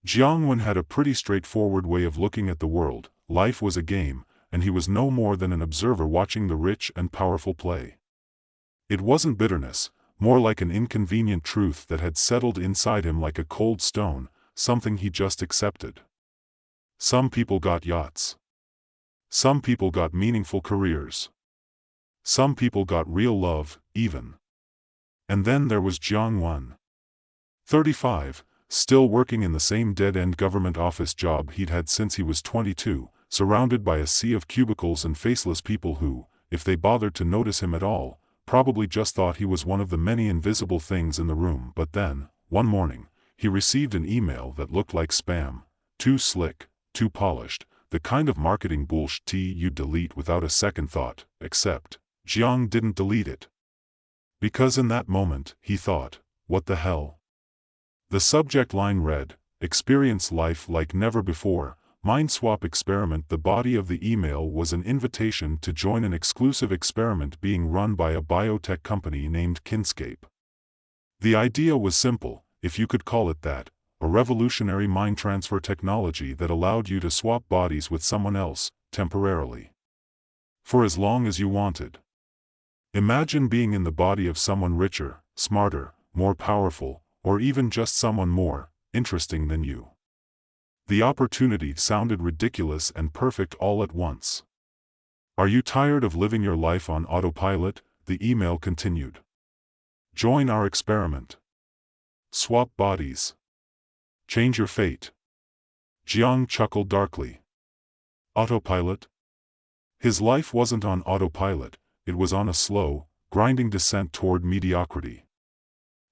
Jiang had a pretty straightforward way of looking at the world. Life was a game, and he was no more than an observer watching the rich and powerful play. It wasn't bitterness, more like an inconvenient truth that had settled inside him like a cold stone, something he just accepted. Some people got yachts. Some people got meaningful careers. Some people got real love, even. And then there was Jiang, 35, still working in the same dead-end government office job he'd had since he was 22, surrounded by a sea of cubicles and faceless people who, if they bothered to notice him at all, probably just thought he was one of the many invisible things in the room. But then, one morning, he received an email that looked like spam, too slick, too polished, the kind of marketing bullshit you'd delete without a second thought, except, Jiang didn't delete it. Because in that moment, he thought, what the hell? The subject line read, experience life like never before, mind swap experiment. The body of the email was an invitation to join an exclusive experiment being run by a biotech company named Kinscape. The idea was simple, if you could call it that, a revolutionary mind transfer technology that allowed you to swap bodies with someone else, temporarily. For as long as you wanted. Imagine being in the body of someone richer, smarter, more powerful, or even just someone more interesting than you. The opportunity sounded ridiculous and perfect all at once. Are you tired of living your life on autopilot? The email continued. Join our experiment. Swap bodies. Change your fate. Jiang chuckled darkly. Autopilot? His life wasn't on autopilot, it was on a slow, grinding descent toward mediocrity.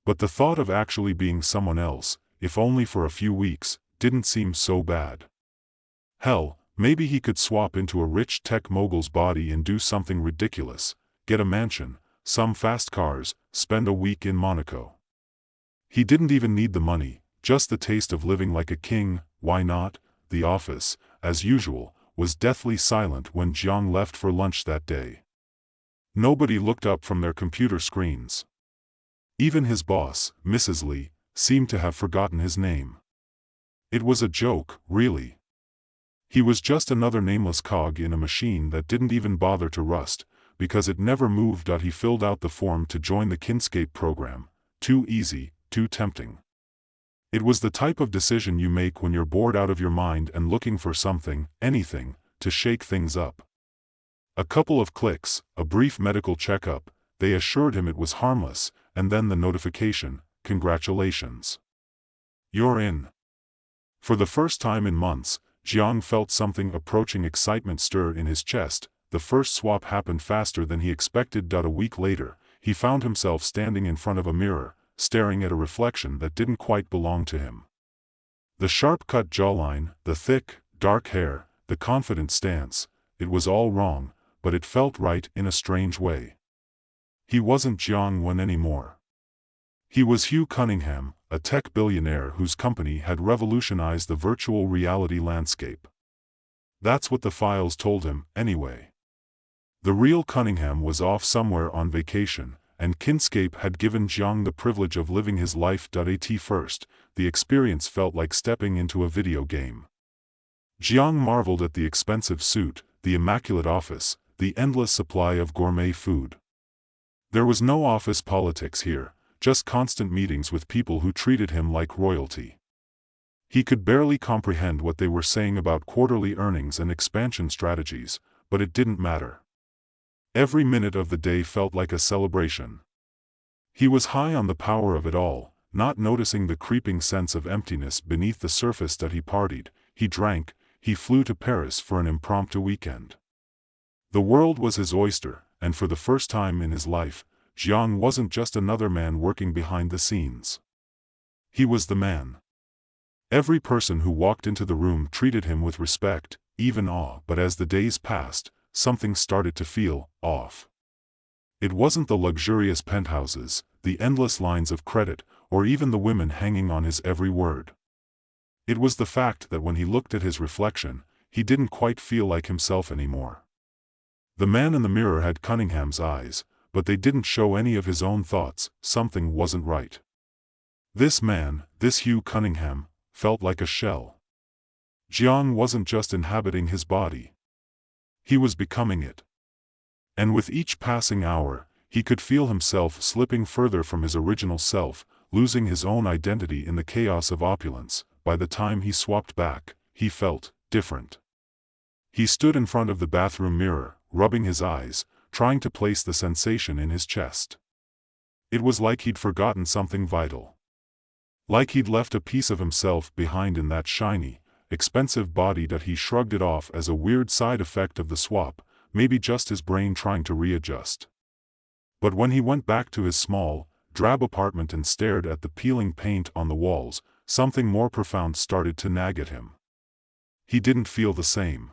But the thought of actually being someone else, if only for a few weeks, didn't seem so bad. Hell, maybe he could swap into a rich tech mogul's body and do something ridiculous, get a mansion, some fast cars, spend a week in Monaco. He didn't even need the money, just the taste of living like a king. Why not? The office, as usual, was deathly silent when Jiang left for lunch that day. Nobody looked up from their computer screens. Even his boss, Mrs. Li, seemed to have forgotten his name. It was a joke, really. He was just another nameless cog in a machine that didn't even bother to rust, because it never moved. He filled out the form to join the Kinscape program. Too easy, too tempting. It was the type of decision you make when you're bored out of your mind and looking for something, anything, to shake things up. A couple of clicks, a brief medical checkup, they assured him it was harmless, and then the notification, congratulations. You're in. For the first time in months, Jiang felt something approaching excitement stir in his chest. The first swap happened faster than he expected. A week later, he found himself standing in front of a mirror, staring at a reflection that didn't quite belong to him. The sharp-cut jawline, the thick, dark hair, the confident stance, it was all wrong, but it felt right in a strange way. He wasn't Jiang anymore. He was Hugh Cunningham, a tech billionaire whose company had revolutionized the virtual reality landscape. That's what the files told him, anyway. The real Cunningham was off somewhere on vacation, and Kinscape had given Jiang the privilege of living his life. At first, the experience felt like stepping into a video game. Jiang marveled at the expensive suit, the immaculate office, the endless supply of gourmet food. There was no office politics here, just constant meetings with people who treated him like royalty. He could barely comprehend what they were saying about quarterly earnings and expansion strategies, but it didn't matter. Every minute of the day felt like a celebration. He was high on the power of it all, not noticing the creeping sense of emptiness beneath the surface. He partied, he drank, he flew to Paris for an impromptu weekend. The world was his oyster, and for the first time in his life, Jiang wasn't just another man working behind the scenes. He was the man. Every person who walked into the room treated him with respect, even awe. But as the days passed, something started to feel off. It wasn't the luxurious penthouses, the endless lines of credit, or even the women hanging on his every word. It was the fact that when he looked at his reflection, he didn't quite feel like himself anymore. The man in the mirror had Cunningham's eyes, but they didn't show any of his own thoughts. Something wasn't right. This man, this Hugh Cunningham, felt like a shell. Jiang wasn't just inhabiting his body. He was becoming it. And with each passing hour, he could feel himself slipping further from his original self, losing his own identity in the chaos of opulence. By the time he swapped back, he felt different. He stood in front of the bathroom mirror, rubbing his eyes, trying to place the sensation in his chest. It was like he'd forgotten something vital. Like he'd left a piece of himself behind in that shiny, expensive body that he shrugged it off as a weird side effect of the swap, maybe just his brain trying to readjust. But when he went back to his small, drab apartment and stared at the peeling paint on the walls, something more profound started to nag at him. He didn't feel the same.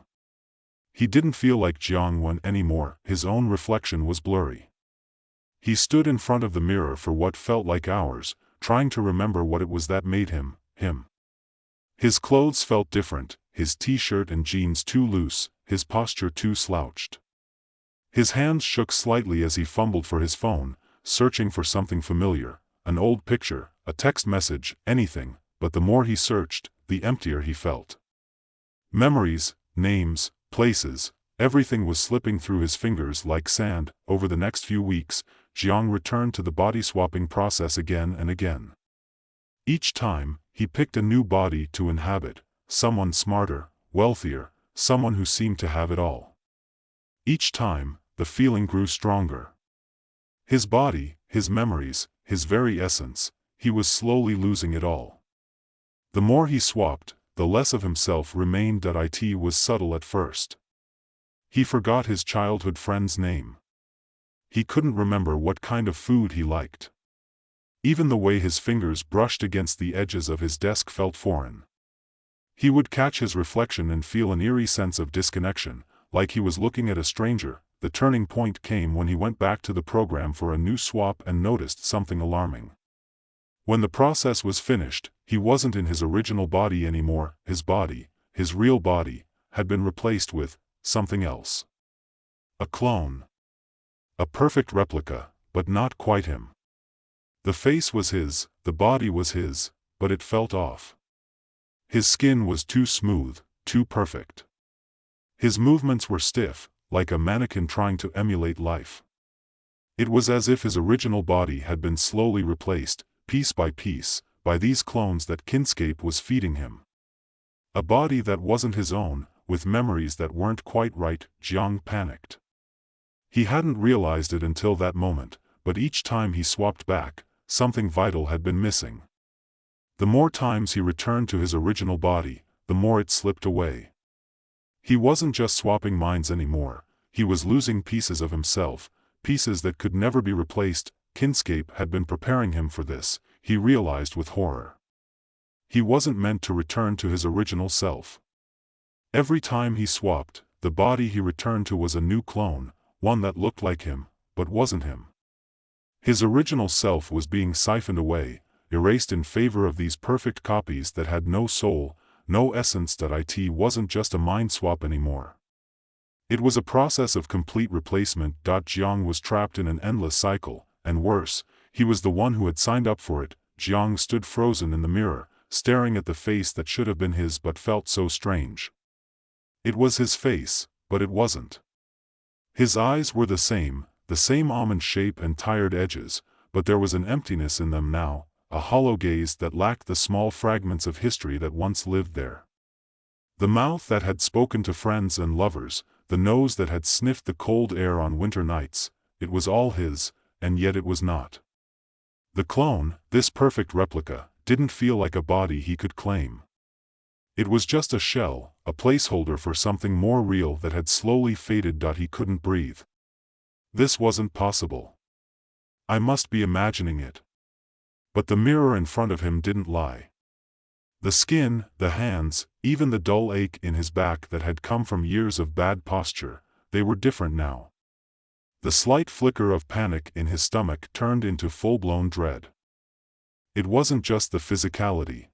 He didn't feel like Jiang Wen anymore. His own reflection was blurry. He stood in front of the mirror for what felt like hours, trying to remember what it was that made him, him. His clothes felt different, his t-shirt and jeans too loose, his posture too slouched. His hands shook slightly as he fumbled for his phone, searching for something familiar, an old picture, a text message, anything, but the more he searched, the emptier he felt. Memories, names, places, everything was slipping through his fingers like sand. Over the next few weeks, Jiang returned to the body-swapping process again and again. Each time, he picked a new body to inhabit, someone smarter, wealthier, someone who seemed to have it all. Each time, the feeling grew stronger. His body, his memories, his very essence, he was slowly losing it all. The more he swapped, the less of himself remained. It was subtle at first. He forgot his childhood friend's name. He couldn't remember what kind of food he liked. Even the way his fingers brushed against the edges of his desk felt foreign. He would catch his reflection and feel an eerie sense of disconnection, like he was looking at a stranger. The turning point came when he went back to the program for a new swap and noticed something alarming. When the process was finished, he wasn't in his original body anymore. His body, his real body, had been replaced with something else. A clone. A perfect replica, but not quite him. The face was his, the body was his, but it felt off. His skin was too smooth, too perfect. His movements were stiff, like a mannequin trying to emulate life. It was as if his original body had been slowly replaced, piece by piece, by these clones that Kinscape was feeding him. A body that wasn't his own, with memories that weren't quite right. Jiang panicked. He hadn't realized it until that moment, but each time he swapped back, something vital had been missing. The more times he returned to his original body, the more it slipped away. He wasn't just swapping minds anymore, he was losing pieces of himself, pieces that could never be replaced. Kinscape had been preparing him for this, he realized with horror. He wasn't meant to return to his original self. Every time he swapped, the body he returned to was a new clone, one that looked like him, but wasn't him. His original self was being siphoned away, erased in favor of these perfect copies that had no soul, no essence. It wasn't just a mind swap anymore. It was a process of complete replacement. Jiang was trapped in an endless cycle, and worse, he was the one who had signed up for it. Jiang stood frozen in the mirror, staring at the face that should have been his but felt so strange. It was his face, but it wasn't. His eyes were the same almond shape and tired edges, but there was an emptiness in them now, a hollow gaze that lacked the small fragments of history that once lived there. The mouth that had spoken to friends and lovers, the nose that had sniffed the cold air on winter nights, it was all his, and yet it was not. The clone, this perfect replica, didn't feel like a body he could claim. It was just a shell, a placeholder for something more real that had slowly faded. He couldn't breathe. This wasn't possible. I must be imagining it. But the mirror in front of him didn't lie. The skin, the hands, even the dull ache in his back that had come from years of bad posture, they were different now. The slight flicker of panic in his stomach turned into full-blown dread. It wasn't just the physicality.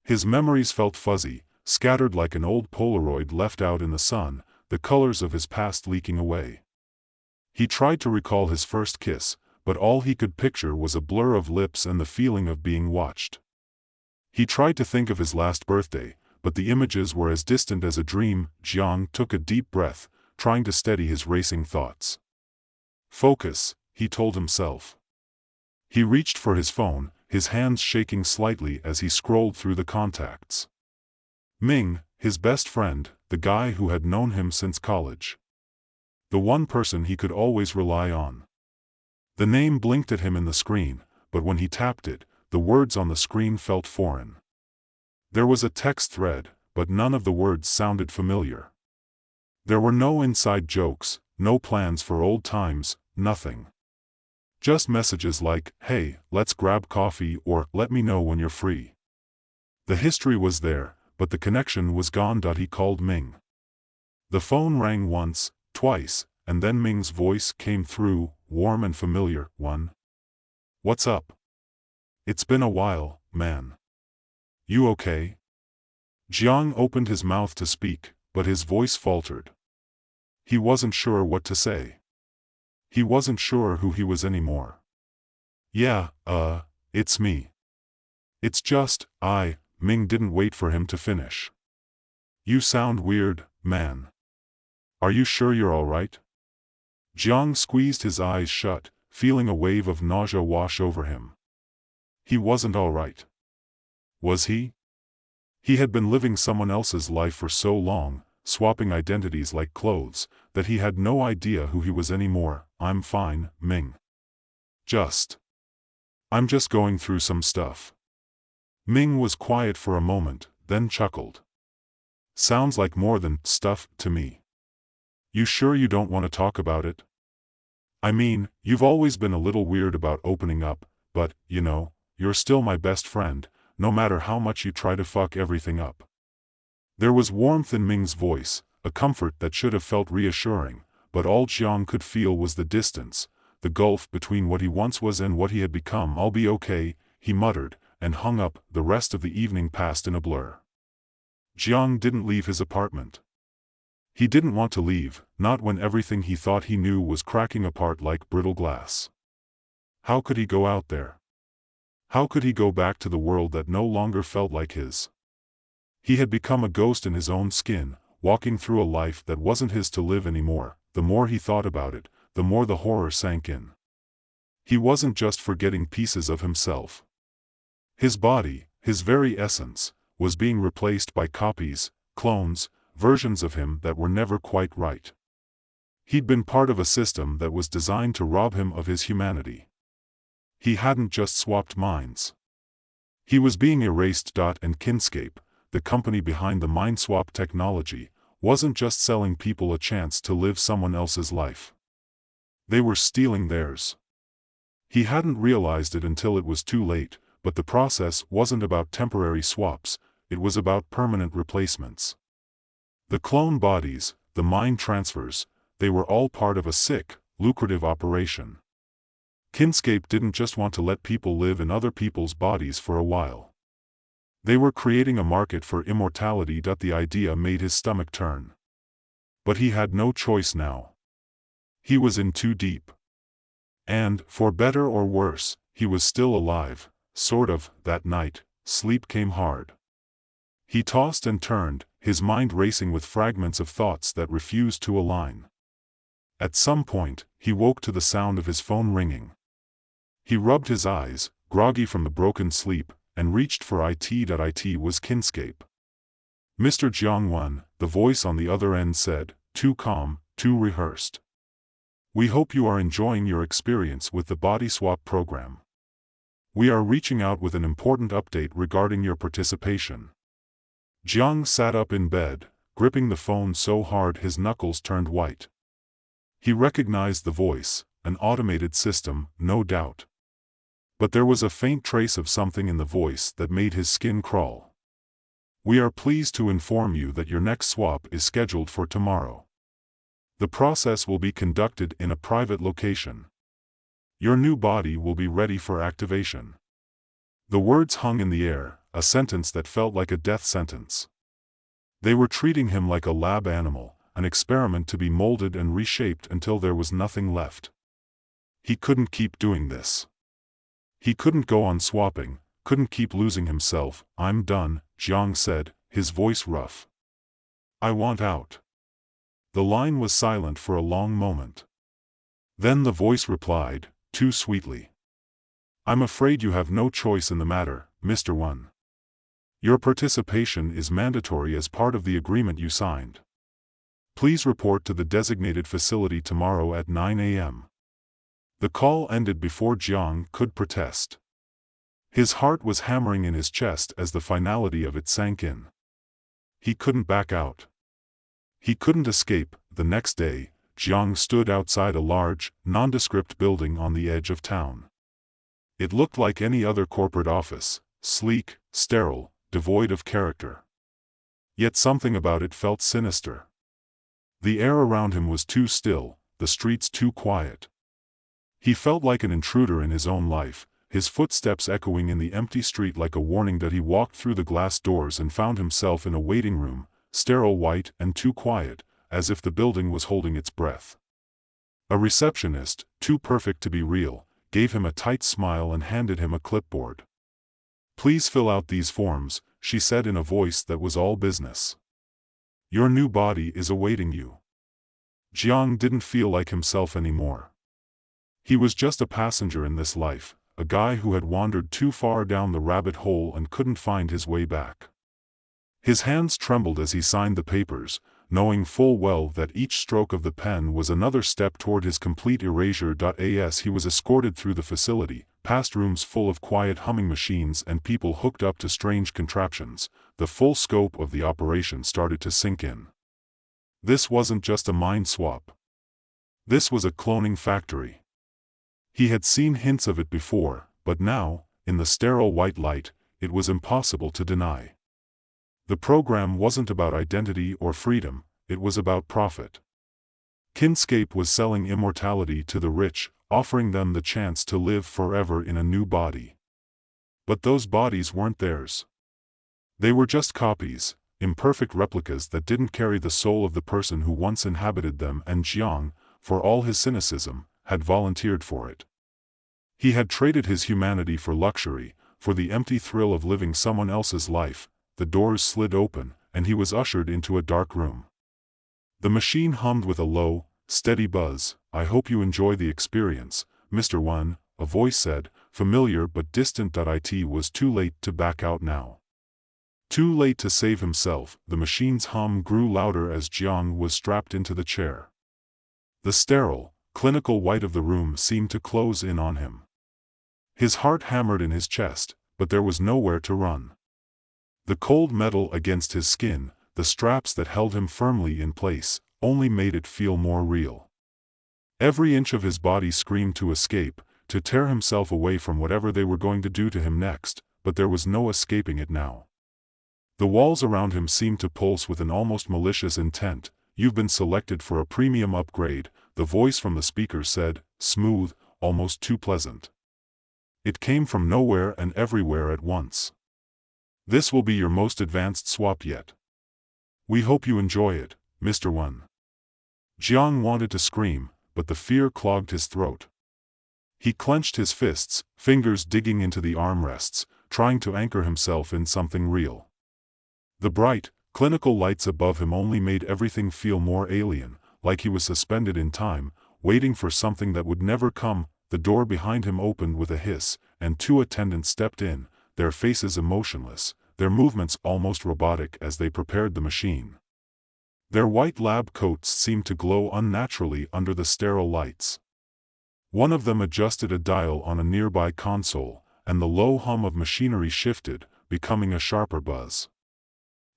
His memories felt fuzzy, scattered like an old Polaroid left out in the sun, the colors of his past leaking away. He tried to recall his first kiss, but all he could picture was a blur of lips and the feeling of being watched. He tried to think of his last birthday, but the images were as distant as a dream. Jiang took a deep breath, trying to steady his racing thoughts. Focus, he told himself. He reached for his phone, his hands shaking slightly as he scrolled through the contacts. Ming, his best friend, the guy who had known him since college. The one person he could always rely on. The name blinked at him in the screen, but when he tapped it, the words on the screen felt foreign. There was a text thread, but none of the words sounded familiar. There were no inside jokes, no plans for old times, nothing. Just messages like, "Hey, let's grab coffee," or "Let me know when you're free." The history was there, but the connection was gone. He called Ming. The phone rang once, twice, and then Ming's voice came through, warm and familiar. "One. What's up? It's been a while, man. You okay?" Jiang opened his mouth to speak, but his voice faltered. He wasn't sure what to say. He wasn't sure who he was anymore. "Yeah, it's me. It's just, Ming didn't wait for him to finish. "You sound weird, man. Are you sure you're alright?" Jiang squeezed his eyes shut, feeling a wave of nausea wash over him. He wasn't alright. Was he? He had been living someone else's life for so long, swapping identities like clothes, that he had no idea who he was anymore. "I'm fine, Ming. I'm just going through some stuff." Ming was quiet for a moment, then chuckled. "Sounds like more than stuff to me. You sure you don't want to talk about it? I mean, you've always been a little weird about opening up, but, you're still my best friend, no matter how much you try to fuck everything up." There was warmth in Ming's voice, a comfort that should have felt reassuring, but all Jiang could feel was the distance, the gulf between what he once was and what he had become. "I'll be okay," he muttered, and hung up. The rest of the evening passed in a blur. Jiang didn't leave his apartment. He didn't want to leave, not when everything he thought he knew was cracking apart like brittle glass. How could he go out there? How could he go back to the world that no longer felt like his? He had become a ghost in his own skin, walking through a life that wasn't his to live anymore. The more he thought about it, the more the horror sank in. He wasn't just forgetting pieces of himself. His body, his very essence, was being replaced by copies, clones, versions of him that were never quite right. He'd been part of a system that was designed to rob him of his humanity. He hadn't just swapped minds. He was being erased. And Kinscape, the company behind the mind swap technology, wasn't just selling people a chance to live someone else's life. They were stealing theirs. He hadn't realized it until it was too late, but the process wasn't about temporary swaps, it was about permanent replacements. The clone bodies, the mind transfers, they were all part of a sick, lucrative operation. Kinscape didn't just want to let people live in other people's bodies for a while. They were creating a market for immortality. The idea made his stomach turn. But he had no choice now. He was in too deep. And, for better or worse, he was still alive, sort of. That night, sleep came hard. He tossed and turned, his mind racing with fragments of thoughts that refused to align. At some point, he woke to the sound of his phone ringing. He rubbed his eyes, groggy from the broken sleep, and reached for it. It was Kinscape. "Mr. Jiangwan," the voice on the other end said, too calm, too rehearsed. "We hope you are enjoying your experience with the body swap program. We are reaching out with an important update regarding your participation." Jiang sat up in bed, gripping the phone so hard his knuckles turned white. He recognized the voice, an automated system, no doubt. But there was a faint trace of something in the voice that made his skin crawl. "We are pleased to inform you that your next swap is scheduled for tomorrow. The process will be conducted in a private location. Your new body will be ready for activation." The words hung in the air, a sentence that felt like a death sentence. They were treating him like a lab animal, an experiment to be molded and reshaped until there was nothing left. He couldn't keep doing this. He couldn't go on swapping, couldn't keep losing himself. "I'm done," Jiang said, his voice rough. "I want out." The line was silent for a long moment. Then the voice replied, too sweetly. "I'm afraid you have no choice in the matter, Mr. One. Your participation is mandatory as part of the agreement you signed. Please report to the designated facility tomorrow at 9 a.m. The call ended before Jiang could protest. His heart was hammering in his chest as the finality of it sank in. He couldn't back out. He couldn't escape. The next day, Jiang stood outside a large, nondescript building on the edge of town. It looked like any other corporate office, sleek, sterile, devoid of character. Yet something about it felt sinister. The air around him was too still, the streets too quiet. He felt like an intruder in his own life, his footsteps echoing in the empty street like a warning that he walked through the glass doors and found himself in a waiting room, sterile, white, and too quiet, as if the building was holding its breath. A receptionist, too perfect to be real, gave him a tight smile and handed him a clipboard. "Please fill out these forms," she said in a voice that was all business. "Your new body is awaiting you." Jiang didn't feel like himself anymore. He was just a passenger in this life, a guy who had wandered too far down the rabbit hole and couldn't find his way back. His hands trembled as he signed the papers, knowing full well that each stroke of the pen was another step toward his complete erasure. As he was escorted through the facility, past rooms full of quiet humming machines and people hooked up to strange contraptions, the full scope of the operation started to sink in. This wasn't just a mind swap. This was a cloning factory. He had seen hints of it before, but now, in the sterile white light, it was impossible to deny. The program wasn't about identity or freedom, it was about profit. Kinscape was selling immortality to the rich, offering them the chance to live forever in a new body. But those bodies weren't theirs. They were just copies, imperfect replicas that didn't carry the soul of the person who once inhabited them, and Jiang, for all his cynicism, had volunteered for it. He had traded his humanity for luxury, for the empty thrill of living someone else's life. The doors slid open, and he was ushered into a dark room. The machine hummed with a low, steady buzz. "I hope you enjoy the experience, Mr. One," a voice said, familiar but distant. It was too late to back out now. Too late to save himself. The machine's hum grew louder as Jiang was strapped into the chair. The sterile, clinical white of the room seemed to close in on him. His heart hammered in his chest, but there was nowhere to run. The cold metal against his skin, the straps that held him firmly in place, only made it feel more real. Every inch of his body screamed to escape, to tear himself away from whatever they were going to do to him next, but there was no escaping it now. The walls around him seemed to pulse with an almost malicious intent. "You've been selected for a premium upgrade," the voice from the speaker said, smooth, almost too pleasant. It came from nowhere and everywhere at once. "This will be your most advanced swap yet. We hope you enjoy it, Mr. One." Jiang wanted to scream, but the fear clogged his throat. He clenched his fists, fingers digging into the armrests, trying to anchor himself in something real. The bright, clinical lights above him only made everything feel more alien, like he was suspended in time, waiting for something that would never come. The door behind him opened with a hiss, and two attendants stepped in, their faces emotionless, their movements almost robotic as they prepared the machine. Their white lab coats seemed to glow unnaturally under the sterile lights. One of them adjusted a dial on a nearby console, and the low hum of machinery shifted, becoming a sharper buzz.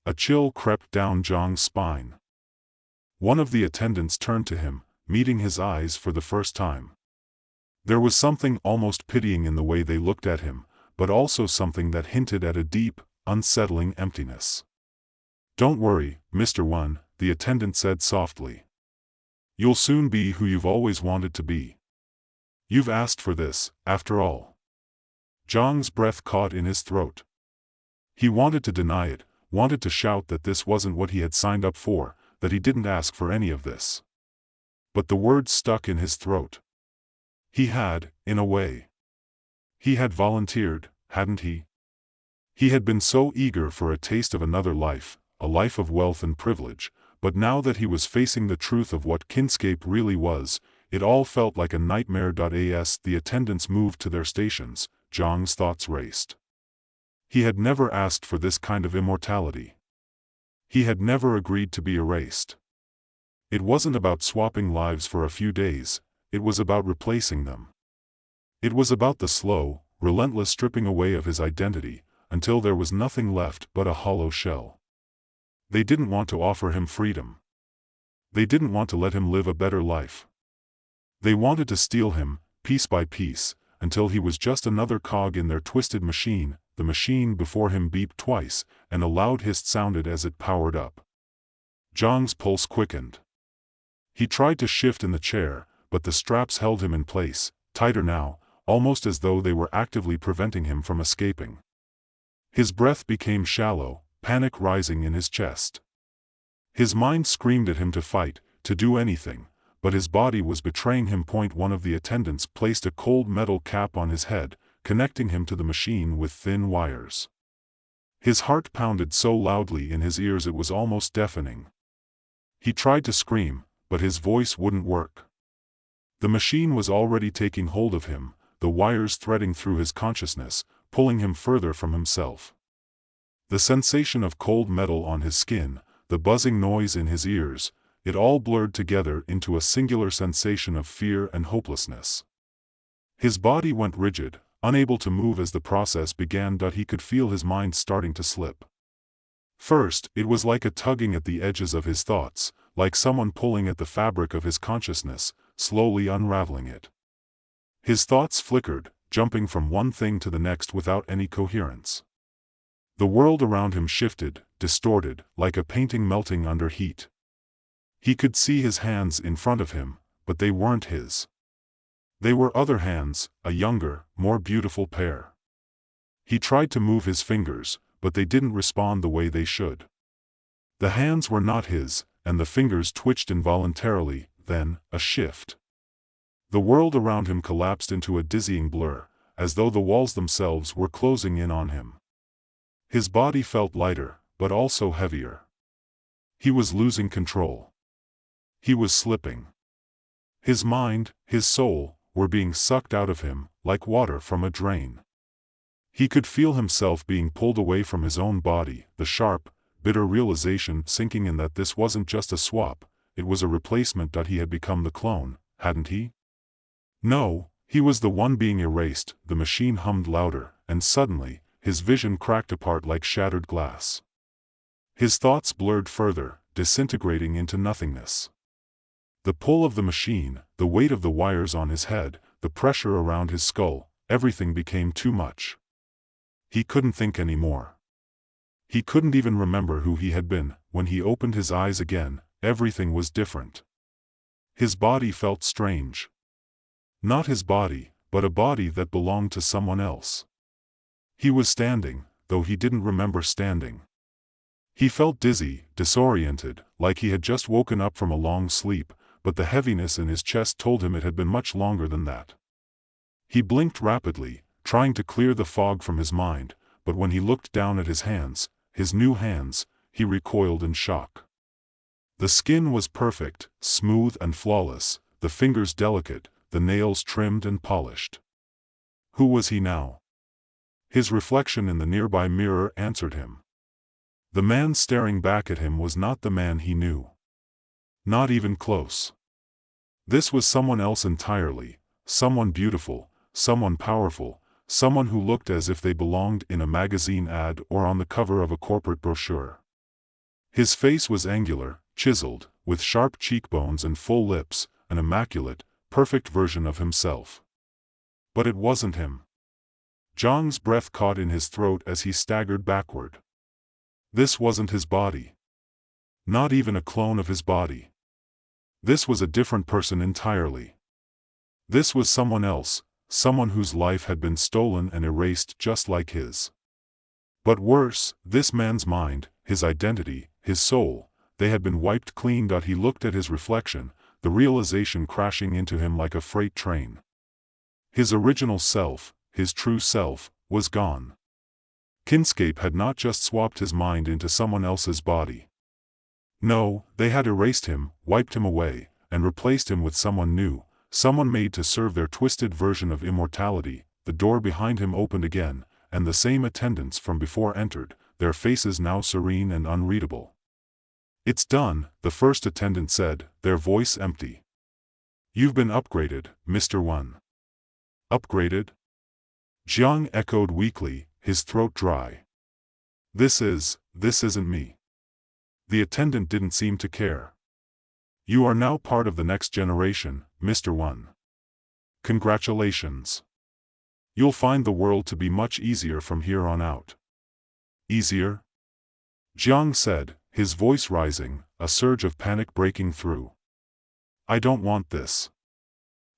A chill crept down Jiang's spine. One of the attendants turned to him, meeting his eyes for the first time. There was something almost pitying in the way they looked at him, but also something that hinted at a deep, unsettling emptiness. "Don't worry, Mr. One," the attendant said softly. "You'll soon be who you've always wanted to be. You've asked for this, after all." Jiang's breath caught in his throat. He wanted to deny it, wanted to shout that this wasn't what he had signed up for, that he didn't ask for any of this. But the words stuck in his throat. He had, in a way. He had volunteered, hadn't he? He had been so eager for a taste of another life, a life of wealth and privilege, but now that he was facing the truth of what kinscape really was, it all felt like a nightmare. As the attendants moved to their stations, Zhang's thoughts raced. He had never asked for this kind of immortality. He had never agreed to be erased. It wasn't about swapping lives for a few days, it was about replacing them. It was about the slow, relentless stripping away of his identity, until there was nothing left but a hollow shell. They didn't want to offer him freedom. They didn't want to let him live a better life. They wanted to steal him, piece by piece, until he was just another cog in their twisted machine. The machine before him beeped twice, and a loud hiss sounded as it powered up. Zhang's pulse quickened. He tried to shift in the chair, but the straps held him in place, tighter now, almost as though they were actively preventing him from escaping. His breath became shallow, panic rising in his chest. His mind screamed at him to fight, to do anything, but his body was betraying him. One of the attendants placed a cold metal cap on his head, connecting him to the machine with thin wires. His heart pounded so loudly in his ears it was almost deafening. He tried to scream, but his voice wouldn't work. The machine was already taking hold of him, the wires threading through his consciousness, pulling him further from himself. The sensation of cold metal on his skin, the buzzing noise in his ears, it all blurred together into a singular sensation of fear and hopelessness. His body went rigid, unable to move as the process began. He could feel his mind starting to slip. First, it was like a tugging at the edges of his thoughts, like someone pulling at the fabric of his consciousness, slowly unraveling it. His thoughts flickered, jumping from one thing to the next without any coherence. The world around him shifted, distorted, like a painting melting under heat. He could see his hands in front of him, but they weren't his. They were other hands, a younger, more beautiful pair. He tried to move his fingers, but they didn't respond the way they should. The hands were not his, and the fingers twitched involuntarily. Then, a shift. The world around him collapsed into a dizzying blur, as though the walls themselves were closing in on him. His body felt lighter, but also heavier. He was losing control. He was slipping. His mind, his soul, were being sucked out of him, like water from a drain. He could feel himself being pulled away from his own body, the sharp, bitter realization sinking in that this wasn't just a swap, it was a replacement. He had become the clone, hadn't he? No, he was the one being erased. The machine hummed louder, and suddenly, his vision cracked apart like shattered glass. His thoughts blurred further, disintegrating into nothingness. The pull of the machine, the weight of the wires on his head, the pressure around his skull, everything became too much. He couldn't think anymore. He couldn't even remember who he had been. When he opened his eyes again, everything was different. His body felt strange. Not his body, but a body that belonged to someone else. He was standing, though he didn't remember standing. He felt dizzy, disoriented, like he had just woken up from a long sleep, but the heaviness in his chest told him it had been much longer than that. He blinked rapidly, trying to clear the fog from his mind, but when he looked down at his new hands, he recoiled in shock. The skin was perfect, smooth and flawless, the fingers delicate, the nails trimmed and polished. Who was he now? His reflection in the nearby mirror answered him. The man staring back at him was not the man he knew. Not even close. This was someone else entirely, someone beautiful, someone powerful, someone who looked as if they belonged in a magazine ad or on the cover of a corporate brochure. His face was angular, chiseled, with sharp cheekbones and full lips, an immaculate, perfect version of himself. But it wasn't him. Zhang's breath caught in his throat as he staggered backward. This wasn't his body. Not even a clone of his body. This was a different person entirely. This was someone else, someone whose life had been stolen and erased just like his. But worse, this man's mind, his identity, his soul, they had been wiped clean. He looked at his reflection, the realization crashing into him like a freight train. His original self, his true self, was gone. Kinscape had not just swapped his mind into someone else's body. No, they had erased him, wiped him away, and replaced him with someone new, someone made to serve their twisted version of immortality. The door behind him opened again, and the same attendants from before entered, their faces now serene and unreadable. "It's done," the first attendant said, their voice empty. "You've been upgraded, Mr. One." "Upgraded?" Jiang echoed weakly, his throat dry. This isn't me." The attendant didn't seem to care. "You are now part of the next generation, Mr. One. Congratulations. You'll find the world to be much easier from here on out." "Easier?" Jiang said, his voice rising, a surge of panic breaking through. "I don't want this.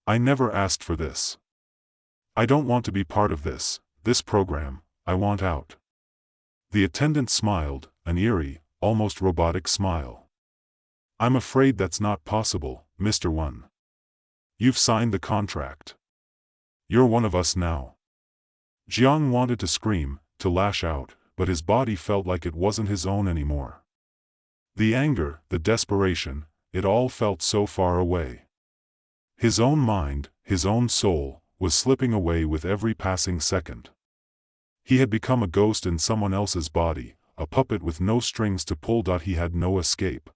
I never asked for this. I don't want to be part of this program. I want out." The attendant smiled, an eerie, almost robotic smile. "I'm afraid that's not possible, Mr. One. You've signed the contract. You're one of us now." Jiang wanted to scream, to lash out, but his body felt like it wasn't his own anymore. The anger, the desperation, it all felt so far away. His own mind, his own soul, was slipping away with every passing second. He had become a ghost in someone else's body, a puppet with no strings to pull. He had no escape.